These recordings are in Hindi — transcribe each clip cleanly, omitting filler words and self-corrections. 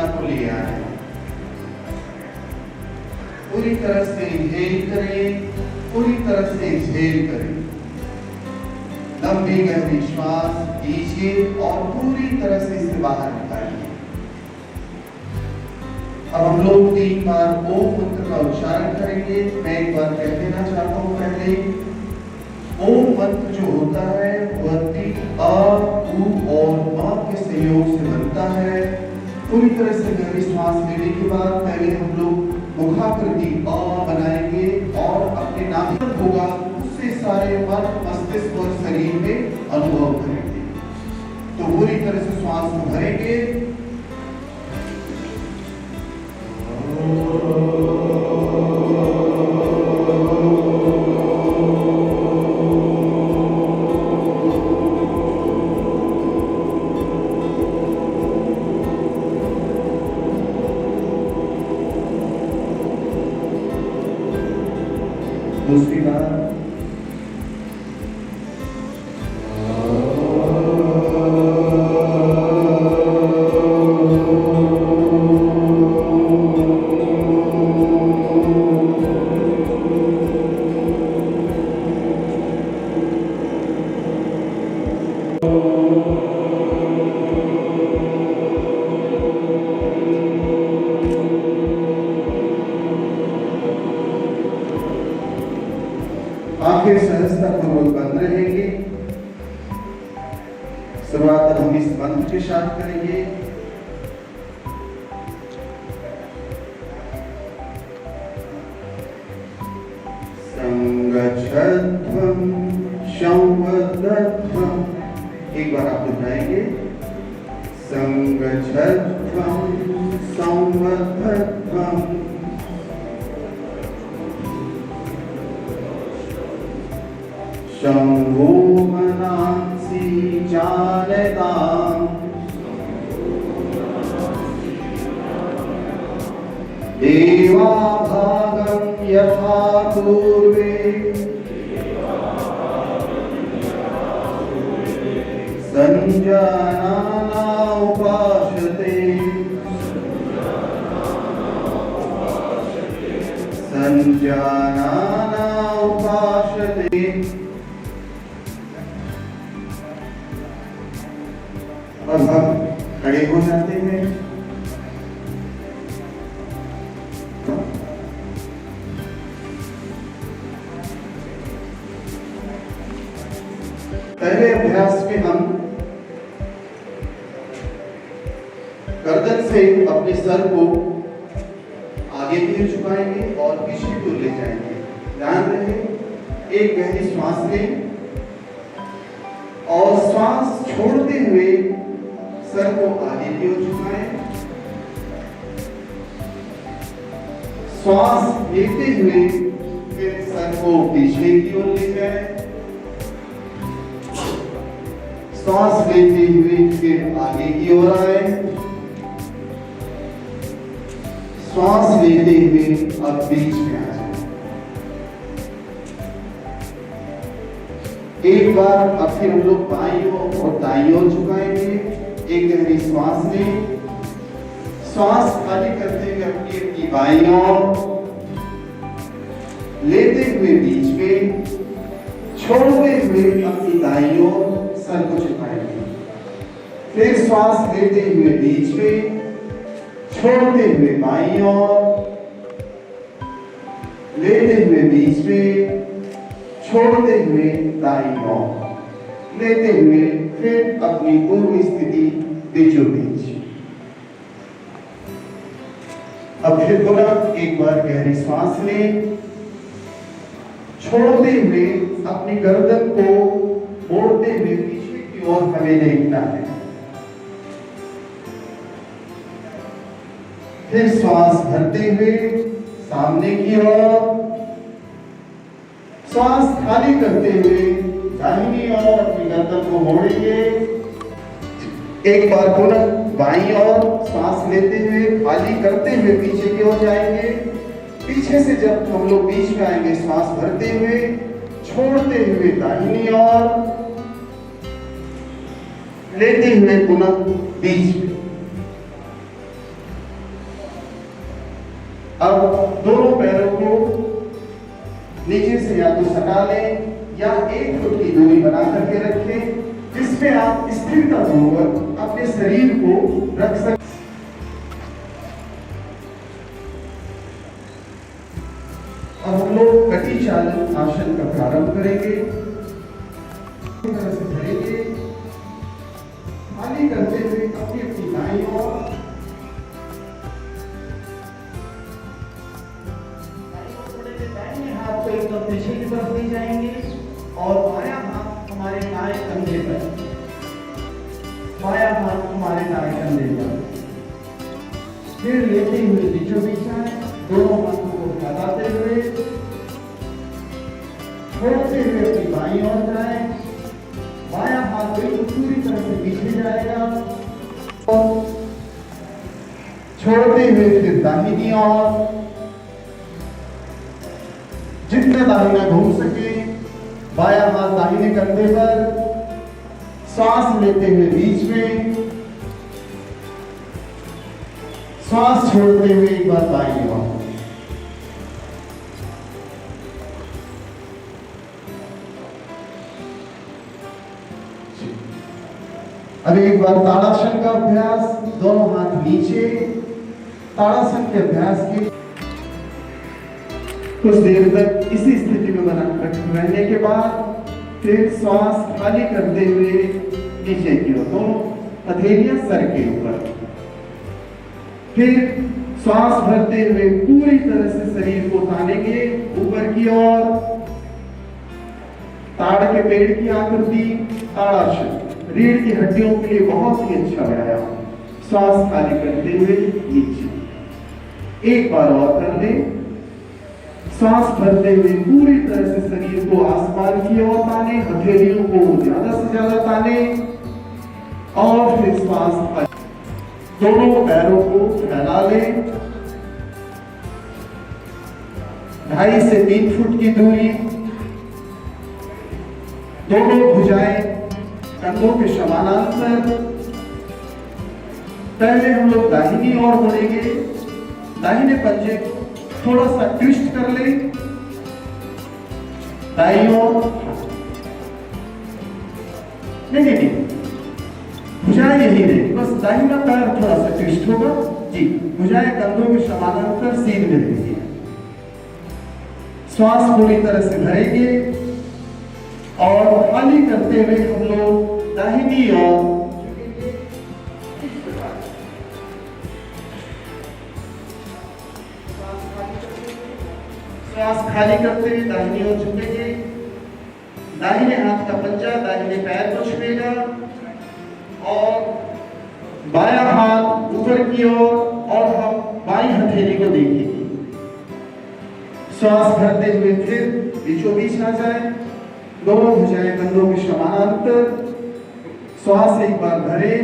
वेदना को ले आए। पूरी तरह से इनहेल करें, पूरी तरह से एक्सहेल करें। लंबी गहरी श्वास लीजिए और पूरी तरह से इसे बाहर निकालिए। अब हम लोग 3 बार ओम मंत्र का उच्चारण करेंगे। मैं एक बार कह देना चाहता हूँ पहले, ओम मंत्र जो होता है वह 3 अ, उ और म के सहयोग से बनता है। पूरी तरह से गहरी श्वास लेने के बाद पहले हम लोग मुखाकृति अ बनाएंगे और अपने नाभि होगा उससे सारे मन, मस्तिष्क और शरीर में अनुभव करेंगे। तो पूरी तरह से श्वास को भरेंगे। दूसरी बार आंखें सहजता पूर्वक बंद रहेंगे। शुरुआत हम इस मंत्र के साथ करेंगे। संगच्छध्वं संवदध्वं, एक बार आप दोहराएंगे। संगच्छध्वं संवदध्वं, शंभो मनांसि जानताम्, देवाभागं यथा पूर्वे, संजानाना उपासते, संजानाना उपासते। अब हम खड़े हो जाते हैं। पहले अभ्यास में हम गर्दन से अपने सर को आगे की ओर झुकाएंगे और पीछे की ओर ले जाएंगे। ध्यान रहे, एक गहरी श्वास लें और श्वास छोड़ते हुए सर को आगे की ओर झुकाएं। श्वास लेते हुए फिर सर को पीछे की ओर ले जाएं। श्वास लेते हुए फिर आगे की ओर आए। श्वास लेते हुए अब बीच में आ जाए। एक बार अब फिर हम लोग बाईं ओर और दाईं ओर झुकाएंगे। एक गहरी श्वास लें, श्वास खाली करते हुए अपनी बाईं ओर, लेते हुए बीच में, छोड़ते हुए अपनी दाईं ओर सर को झुकाएंगे। फिर श्वास लेते हुए बीच में, छोड़ते हुए बाईं ओर, लेते हुए बीच में, छोड़ते हुए दाईं ओर, लेते हुए फिर अपनी पूर्व स्थिति बीचों बीच। अब फिर पुनः एक बार गहरी सांस लें, छोड़ते हुए अपनी गर्दन को मोड़ते हुए पीछे की ओर हमें देखना है। फिर श्वास भरते हुए सामने की ओर, श्वास खाली करते हुए दाहिनी ओर अपनी गर्दन को मोड़ेंगे। एक बार पुनः बाईं ओर सांस लेते हुए खाली करते हुए पीछे की ओर जाएंगे। पीछे से जब हम लोग बीच में आएंगे, सांस भरते हुए, छोड़ते हुए दाहिनी ओर, लेते हुए पुनः बीच में। अब दोनों पैरों को नीचे से या तो सटा लें या 1 फुट की दूरी बना करके रखें, जिसमें आप स्थिरता पूर्वक अपने शरीर को रख सकते। अब हम लोग कटी चाल आसन का प्रारंभ करेंगे। इस तरह से धरेंगे, खाली करते हुए अपनी अपनी दाईं ओर दाहिने हाथ को एकदम पीछे की तरफ ले जाएंगे और बायां हाथ हमारे दाएं कंधे पर, बायां हाथ हमारे दाएं कंधे पर, फिर लेते हुए बीचों बीच आए, दोनों हाथों को फैलाते हुए छोड़ते हुए अपनी बाईं ओर जाए, बायां हाथ बिल्कुल पूरी तरह से पीछे जाएगा और छोड़ते हुए फिर दाहिनी ओर, जितने दाहिना घूम सके, बायां हाथ दाहिने कंधे पर, सांस लेते हुए बीच में, सांस छोड़ते हुए एक बार बाईं ओर। अब एक बार ताड़ासन का अभ्यास, दोनों हाथ नीचे, ताड़ासन के अभ्यास के कुछ देर तक इसी स्थिति में बना रहने के बाद फिर श्वास खाली करते हुए नीचे की ओर, दोनों हथेलियां सर के ऊपर, फिर श्वास भरते हुए पूरी तरह से शरीर को तानेंगे ऊपर की ओर, ताड़ के पेड़ की आकृति, ताड़ासन रीढ़ की हड्डियों के लिए बहुत ही अच्छा व्यायाम। श्वास खाली करते हुए नीचे, एक बार और कर ले, सांस भरते हुए पूरी तरह से शरीर को आसमान की ओर ताने, हथेलियों को ज्यादा से ज्यादा ताने और फिर श्वास दोनों पैरों को फैला ले, 2.5 से 3 फुट की दूरी, दोनों भुजाएं कंधों के समानांतर। पहले हम लोग दाहिनी ओर मुड़ेंगे, दाहिने पंजे को थोड़ा सा ट्विस्ट कर ले, दाईं ओर, नहीं, भुजाएं यही रहेगी, बस दाहिना पैर थोड़ा सा ट्विस्ट होगा जी, भुजाएं कंधों के समानांतर सीधे रहेगी। श्वास पूरी तरह से भरेंगे और खाली करते हुए हम लोग दाहिनी ओर श्वास खाली करते हुए दाहिनी ओर झुकेंगे, दाहिने हाथ का पंजा दाहिने पैर को छुएगा और बायां हाथ ऊपर की ओर और हम बाईं हथेली को देखेंगे। श्वास भरते हुए फिर बीचों बीच आ जाए, दोनों भुजाएं कंधों के समानांतर, श्वास एक बार भरे,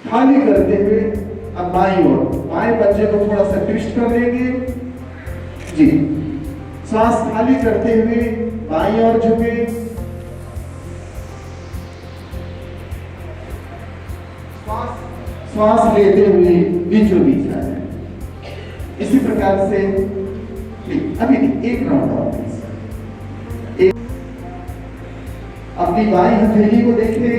खाली करते हुए अब बाईं ओर, बाएं पंजे को थोड़ा सा ट्विस्ट कर देंगे जी, श्वास खाली करते हुए बाईं ओर झुके, श्वास लेते हुए बीचों बीच आ जाए। इसी प्रकार से अभी एक राउंड और अपनी बाईं हथेली को देखें,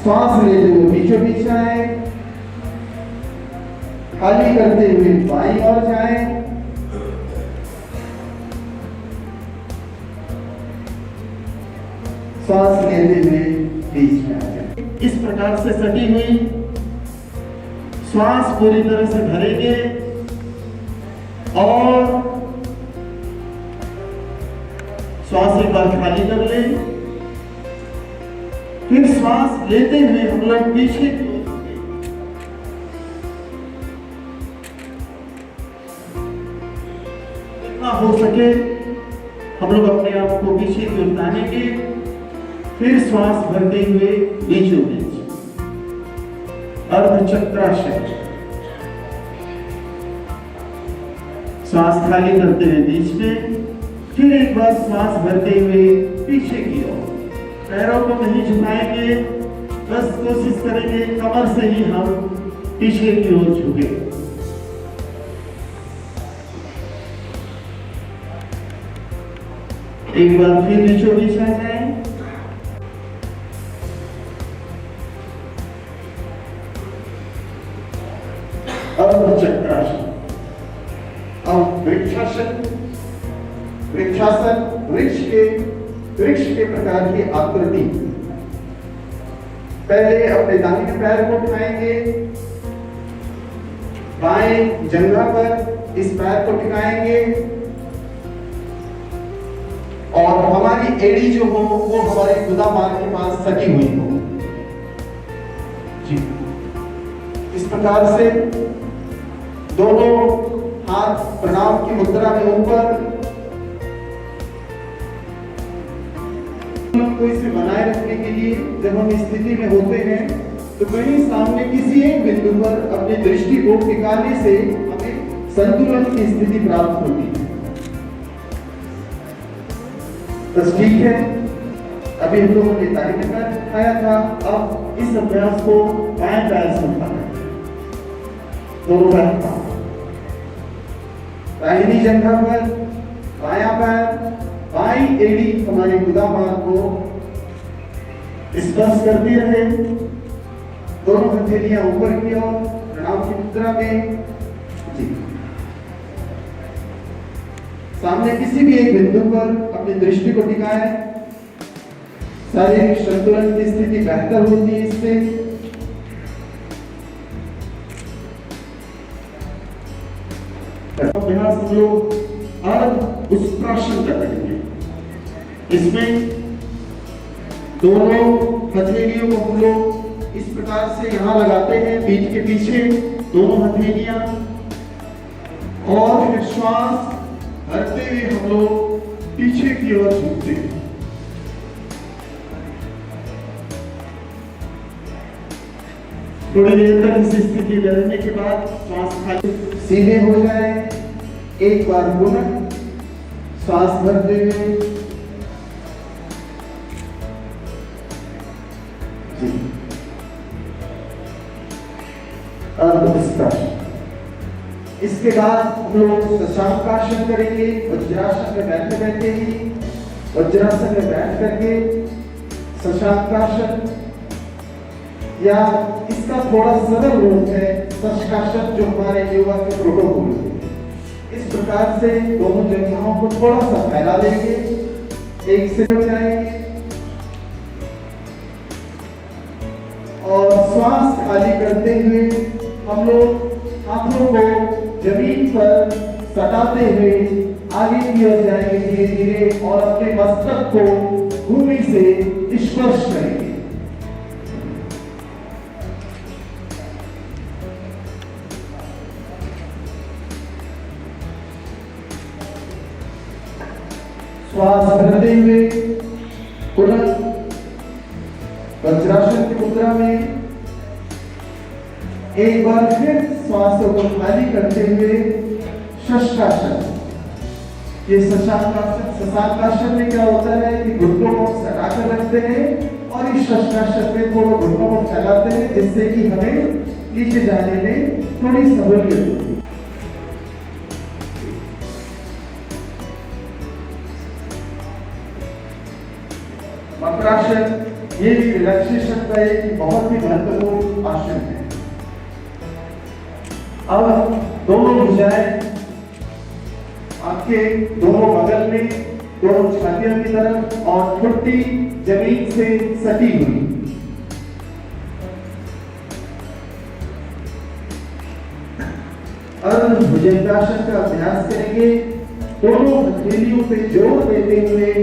श्वास लेते हुए बीचों बीच आए, खाली करते हुए बाईं ओर जाए, श्वास लेते हुए बीच में आ जाए। इस प्रकार से सटी हुई श्वास पूरी तरह से भरेंगे और श्वास एक बार खाली कर ले, फिर श्वास लेते हुए हम लोग पीछे जितना हो सके हम लोग अपने आप को पीछे की ओर तानेंगे, फिर श्वास भरते हुए बीचों बीच अर्धचक्रासन, श्वास खाली करते हुए बीच में, फिर एक बार श्वास भरते हुए पीछे की ओर, पैरों को नहीं झुकाएंगे, बस कोशिश करेंगे कमर से ही हम पीछे की ओर झुके। एक बार फिर नीचे बीच आ जाए। चक्रासन। अब वृक्षासन। वृक्षासन वृक्ष के प्रकार की आकृति। पहले अपने दाहिने पैर को उठाएंगे, बाएं जंघा पर इस पैर को टिकाएंगे और हमारी एड़ी जो हो वो हमारे गुदा मार्ग के पास सटी हुई हो। जी, इस प्रकार से दोनों हाथ प्रणाम की मुद्रा में ऊपर को इसे बनाए रखने के लिए जब हम इस स्थिति में होते हैं तो कहीं सामने किसी एक बिंदु पर अपनी दृष्टि को टिकाने से हमें संतुलन की स्थिति प्राप्त होती है। बस ठीक है, अभी हम लोगों ने दाहिने पैर उठाया था, अब इस अभ्यास को बाएं पैर से उठाना है। दोनों पैर दाहिनी जंघा पर, बायां पैर, बाईं एड़ी हमारे गुदा मार्ग को स्पर्श करती रहे। दोनों हथेलियां ऊपर की ओर प्रणाम की मुद्रा में। जी, सामने किसी भी एक बिंदु पर अपनी दृष्टि को टिकाएं। शारीरिक संतुलन की स्थिति बेहतर होती है इससे। अभ्यास हम लोग अर्ध उत्प्राशन करेंगे। इसमें दोनों हथेलियों को हम लोग इस प्रकार से यहाँ लगाते हैं, पीठ के पीछे दोनों हथेलियां, और फिर श्वास भरते हुए हम लोग पीछे की ओर झुकते हैं। थोड़ी देर तक इस स्थिति में रहने के बाद श्वास खाली सीधे हो जाए। एक बार पुनः श्वास भरते हुए इसके बाद हम लोग शशांकासन करेंगे। वज्रासन में बैठे बैठे ही, वज्रासन में बैठ करके शशांकासन, या इसका थोड़ा सरल रूप है शशकासन, जो हमारे योगा के प्रोटोकॉल है। इस प्रकार से दोनों जंघाओं को थोड़ा सा फैला लेंगे, एक से हो जाएंगे और श्वास खाली करते हुए हम लोग हाथों को जमीन पर सटाते हुए आगे की ओर जाएंगे धीरे धीरे, और अपने मस्तक को भूमि से स्पर्श करेंगे। श्वास भरते हुए पुनः वज्रासन की मुद्रा में एक बार फिर श्वास को खाली करते हुए शशकासन। ये शशांकासन में क्या होता है कि घुटनों को सटा कर रखते हैं और इस शशकासन में थोड़ा घुटनों को फैलाते हैं, जिससे कि हमें नीचे जाने में थोड़ी सहूलियत होती है। मकरासन ये भी रिलैक्सेशन का एक बहुत ही महत्वपूर्ण आसन है। अब दोनों भुजाएं आपके दोनों बगल में, दोनों छातियों की तरफ, और ठुड्डी जमीन से सटी हुई। अर्ध भुजंगासन का अभ्यास करेंगे। दोनों हथेलियों पे जोर देते हुए,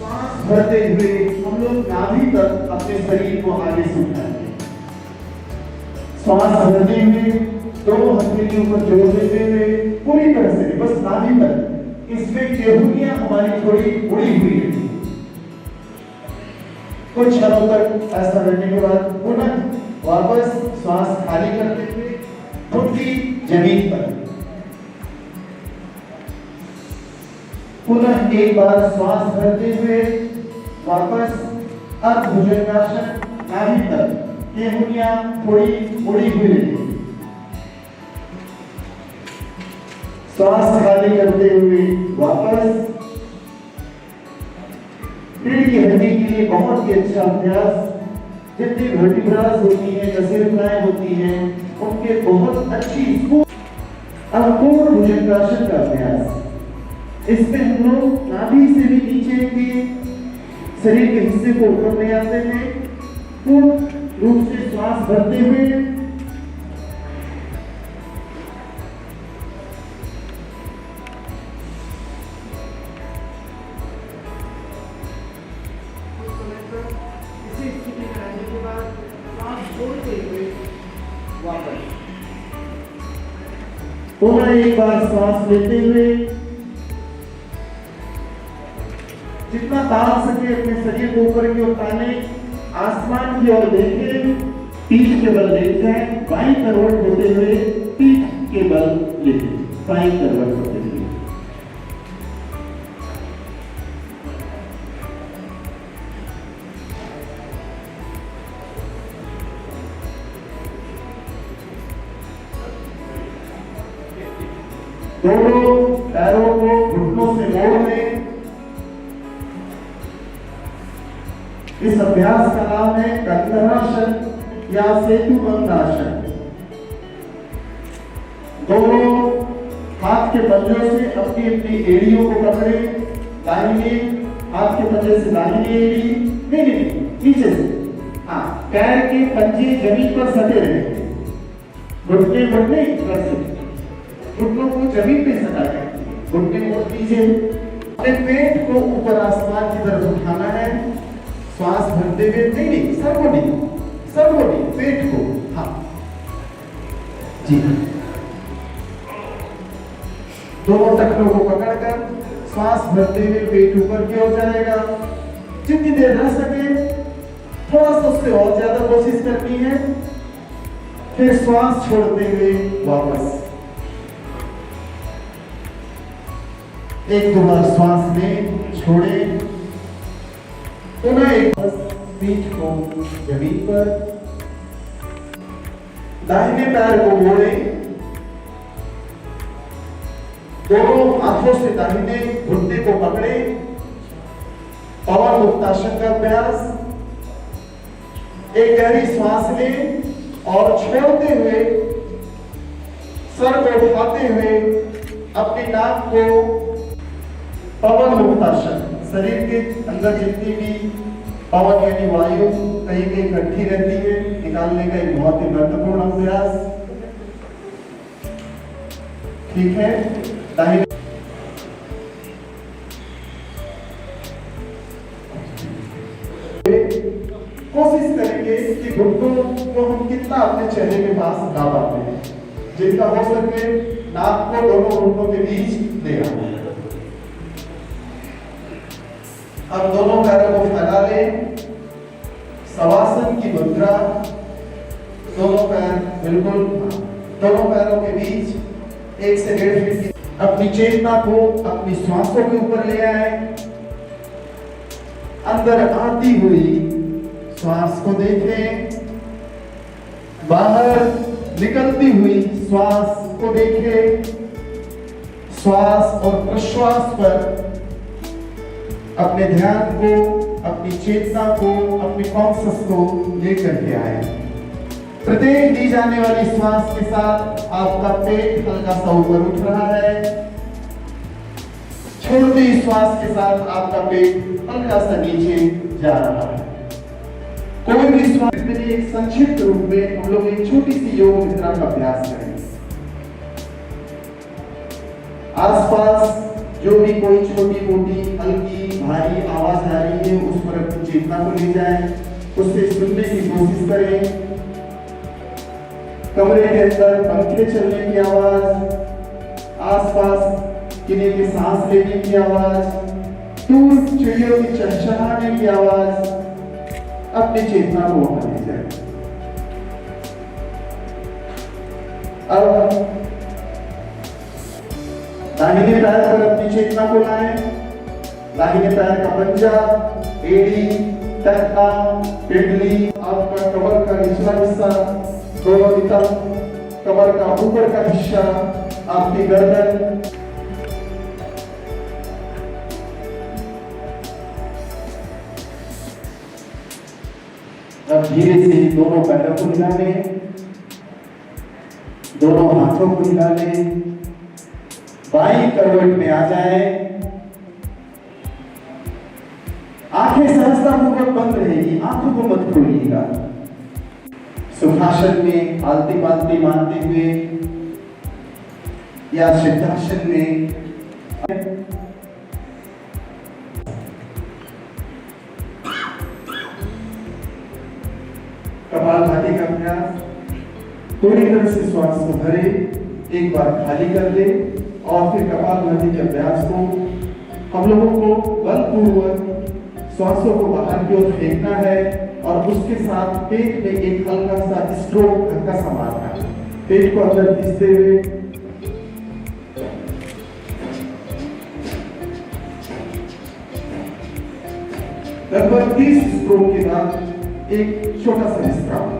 सांस भरते हुए हम लोग नाभि तक अपने शरीर को आगे से उठाएंगे। सांस भरते हुए दोनों हथेलियों पर जोर देते हुए पूरी तरह से बस नाभि तक। इसमें केहुनियां हमारी थोड़ी उड़ी हुई है। कुछ क्षणों तक ऐसा रहने के बाद पुनः वापस श्वास खाली करते हुए ठुड्डी जमीन पर। पुनः एक बार श्वास भरते हुए वापस अर्ध भुजंगासन, नाभि तक केहुनियां थोड़ी उड़ी हुई रहेगी। श्वास खाली करते हुए वापस लिए बहुत ही अच्छा अभ्यास। जितनी वर्टिब्रास होती है, कशेरुकाएं होती हैं, उनके बहुत अच्छी पूर्ण भुजंगासन का अभ्यास। इसमें हम लोग नाभि से भी नीचे के शरीर के हिस्से को ऊपर ले आते हैं, पूर्ण रूप से श्वास भरते हुए इसी स्थिति में आने के बाद सांस छोड़ते हुए वापस पुनः एक बार सांस लेते हुए जितना तान सके अपने शरीर को ऊपर की ओर ताने, आसमान की ओर देखें, पीठ के बल लेट जाए, बाईं करवट होते हुए पीठ के बल लेटे, बाईं करवट होते हुए। दोनों पैरों को घुटनों से मोड़ लें। इस अभ्यास का नाम है कंधरासन या सेतुबंधासन। दोनों हाथ के पंजों से अपनी अपनी एड़ियों को पकड़े, दाहिने हाथ के पंजे से दाहिनी एड़ी, नहीं नीचे से, हाँ, पैर के पंजे जमीन पर सटे रहे, घुटने बढ़ने कर सकते, घुटनों को जमीन पे सटा है, घुटने मोड़ दीजिए। अपने पेट को ऊपर आसमान की तरफ उठाना है, श्वास भरते हुए, नहीं सर को नहीं, पेट को, हाँ जी। दोनों टखनों को पकड़कर श्वास भरते हुए पेट ऊपर की ओर जाएगा। जितनी देर रह सके, थोड़ा सा उससे और ज्यादा कोशिश करनी है। फिर श्वास छोड़ते हुए वापस एक दो बार श्वास लें, छोड़ें, पुनः एक पीठ को जमीन पर, दाहिने पैर को मोड़ें, दोनों हाथों से दाहिने घुटने को पकड़े, पवन मुक्तासन का अभ्यास। एक गहरी श्वास लें और छोड़ते हुए सर को उठाते हुए अपनी नाक को पवन मुक्तासन, शरीर के अंदर जितनी भी पवन यानी वायु कहीं कहीं इकट्ठी रहती है, निकालने का एक बहुत ही महत्वपूर्ण अभ्यास। ठीक है, दाहिने कोशिश करेंगे कि घुटनों को हम कितना अपने चेहरे के पास ला पाते हैं। जितना हो सके नाक को दोनों घुटनों के बीच ले आना। अब दोनों पैरों को फैला लें, शवासन की मुद्रा, दोनों पैर बिल्कुल दोनों पैरों के बीच 1 से 1.5 फीट की। अपनी चेतना को अपनी श्वासों के ऊपर ले आए, अंदर आती हुई श्वास को देखें, बाहर निकलती हुई श्वास को देखें। श्वास और प्रश्वास पर अपने ध्यान को, अपनी चेतना को, अपनी कॉन्शस को लेकर के आए। प्रत्येक दी जाने वाली श्वास के साथ आपका पेट हल्का सा ऊपर उठ रहा है, छोड़ती हुई श्वास के साथ आपका पेट हल्का सा नीचे जा रहा है। कोई भी श्वास के लिए एक संक्षिप्त रूप में हम लोग एक छोटी सी योग मुद्रा का अभ्यास करेंगे। आसपास जो भी कोई छोटी मोटी हल्की भारी आवाज आ रही है, उस पर अपनी चेतना को ले जाएं, उससे सुनने की कोशिश करें। कमरे के अंदर पंखे चलने की आवाज, आसपास किन्हीं की सांस लेने की आवाज, दूर चिड़ियों की चहचहाने की आवाज, अपनी चेतना को वहां ले जाए। अब दाहिने पैर पर अपनी चेतना को लाएं, दाहिने पैर का पंजा, एड़ी, टखना, पिंडली, आपका कमर का निचला हिस्सा, दोनों की तरफ कमर का ऊपर का हिस्सा, आपकी गर्दन, धीरे से दोनों पैरों को हिला लें, दोनों हाथों को हिला लें, बाईं करवट में आ जाए। आंखें सहजतापूर्वक बंद रहेगी, आंखों को मत खोलिएगा। सुखासन में आलती पालती मारते हुए या सिद्धासन में कपालभाति का अभ्यास। पूरी तरह से श्वास को भरे, एक बार खाली कर ले और फिर कपालभाति के अभ्यास को हम लोगों को बलपूर्वक श्वासों को बाहर की ओर फेंकना है और उसके साथ पेट में एक हल्का सा स्ट्रोक, हल्का सा मारना है, पेट को अंदर खींचते हुए। लगभग 30 स्ट्रोक के बाद एक छोटा सा विश्राम।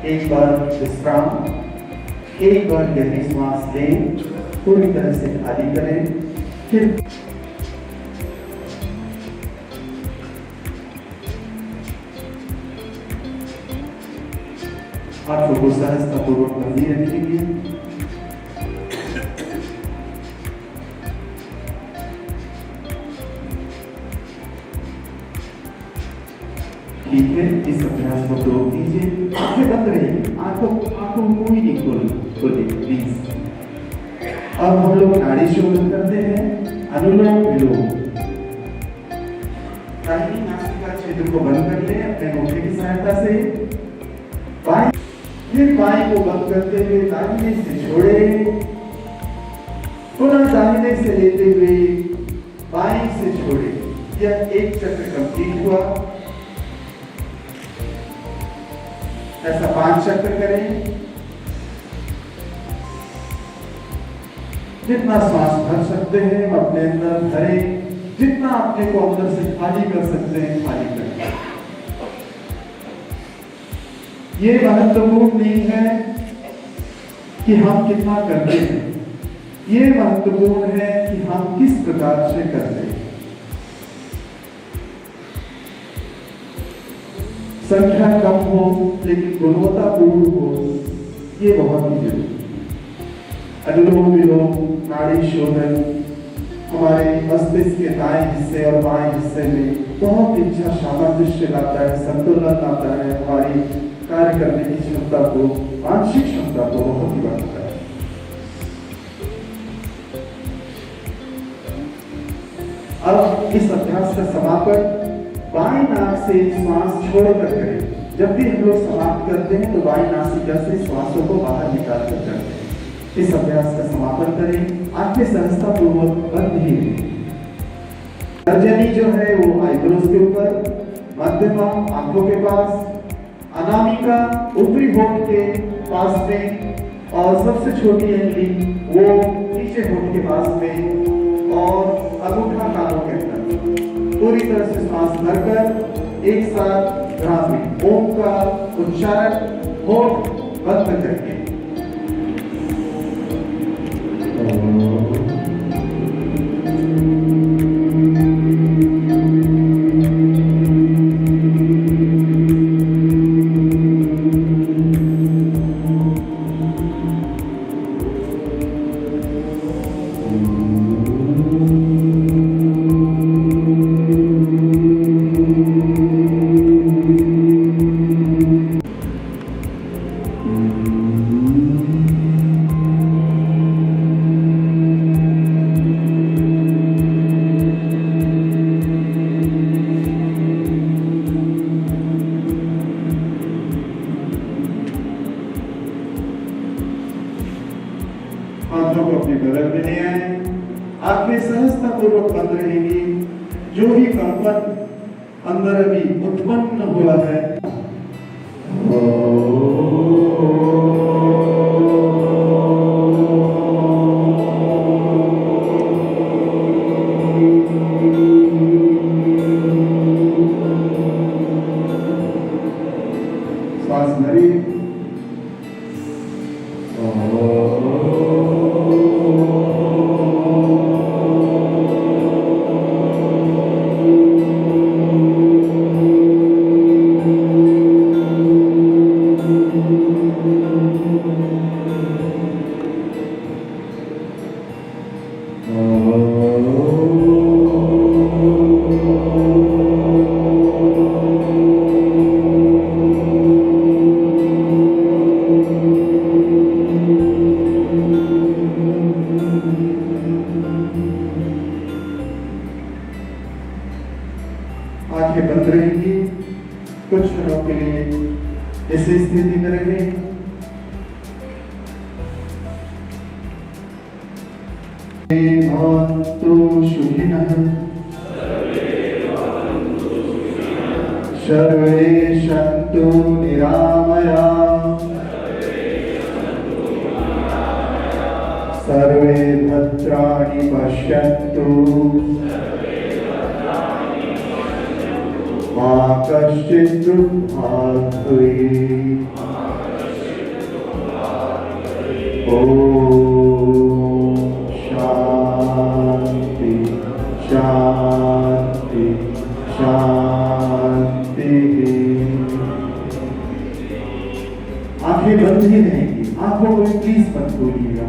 एक बार विश्राम, एक बार गहरी सांस लें, पूरी तरह से खाली करें, फिर हाथों को सहजतापूर्वक बंधी रखेंगे। ठीक है, इस अभ्यास को रोक दीजिए, आंखें बंद रहिए, आंखों को भी नहीं खोलिए प्लीज। अब हम लोग नाड़ी शोधन करते हैं, अनुलोम विलोम। दाहिनी नासिका क्षेत्र को बंद कर ले अपने अंगूठे की सहायता से, फिर बाएं को बंद करते हुए दाहिने से छोड़े, पुनः दाहिने से लेते हुए बाएं से छोड़े। यह एक चक्र कंप्लीट हुआ। ऐसा 5 चक्र करें। जितना श्वास भर सकते हैं अपने अंदर भरें, जितना अपने को अंदर से खाली कर सकते हैं खाली करें। ये महत्वपूर्ण नहीं है कि हम कितना करते हैं, ये महत्वपूर्ण है कि हम किस प्रकार से करते हैं। संख्या कम हो लेकिन गुणवत्तापूर्ण हो, ये बहुत ही जरूरी है। अनुलोम विलोम, नाड़ी शोधन हमारे मस्तिष्क के दाएं हिस्से और बाएं हिस्से में बहुत अच्छा सामंजस्य लाता है, संतुलन लाता है, हमारी कार्य करने की क्षमता को, मानसिक क्षमता को बहुत ही बढ़ाता है। अब इस अभ्यास का समापन बाएं नाक से श्वास छोड़कर करें। जब भी हम लोग समाप्त करते हैं तो बाएं नासिका से श्वासों को बाहर निकाल कर करते हैं। इस अभ्यास का समापन करें, आंखें सहजतापूर्वक बंद ही रहें। तर्जनी जो है वो आईब्रोज के ऊपर, मध्यमा आंखों के पास, अनामिका ऊपरी होंठ के पास में और सबसे छोटी अंगुली वो नीचे होंठ के पास में और अंगूठा कानों के अंदर। पूरी तरह से सांस भरकर एक साथ भ्रामरी ओम का उच्चारण होंठ बंद करके। हाथों को अपने बगल में ले आए, आंखें सहजतापूर्वक बंद रहेंगी। जो भी कंपन अंदर अभी उत्पन्न हुआ है सिद्धि करेंगे। भवन्तु सुखिनः सर्वे सन्तु निरामयाः सर्वे भद्राणि पश्यन्तु मा कश्चित् दुःखात् भवेत्। ॐ शान्ति शान्ति शान्ति। आंखें बंद ही रहेंगी, आंखों को प्लीज मत खोलिएगा।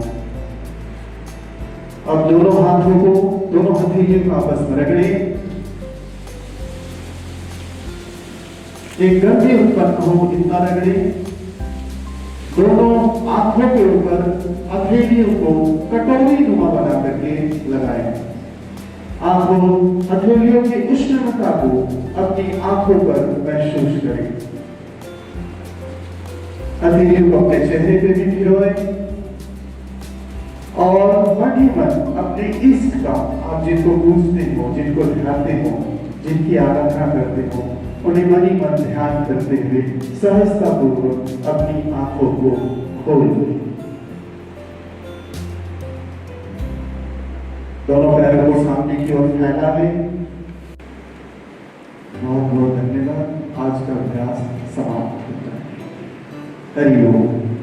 अब दोनों हाथों को, दोनों हथेलियों को आपस में रगड़े। एक गंदे उत्पन्न हो इतना रगड़े। दोनों आंखों के ऊपर हथेलियों को कटोरी नुमा बना करके लगाएं। आंखों हथेलियों की उष्णता को अपनी आंखों पर महसूस करें। हथेलियों को अपने चेहरे पे भी फिरोएं और मन ही मन अपने इष्ट का, आप जिनको पूजते हो, जिनको ध्यानते हो, जिनकी आराधना करते हो, उन्हें मन ही मन ध्यान करते हुए सहजता पूर्वक अपनी आंखों को खोल दें। दोनों पैरों को सामने की ओर फैला लें। बहुत बहुत धन्यवाद। आज का अभ्यास समाप्त होता है। हरि ओम।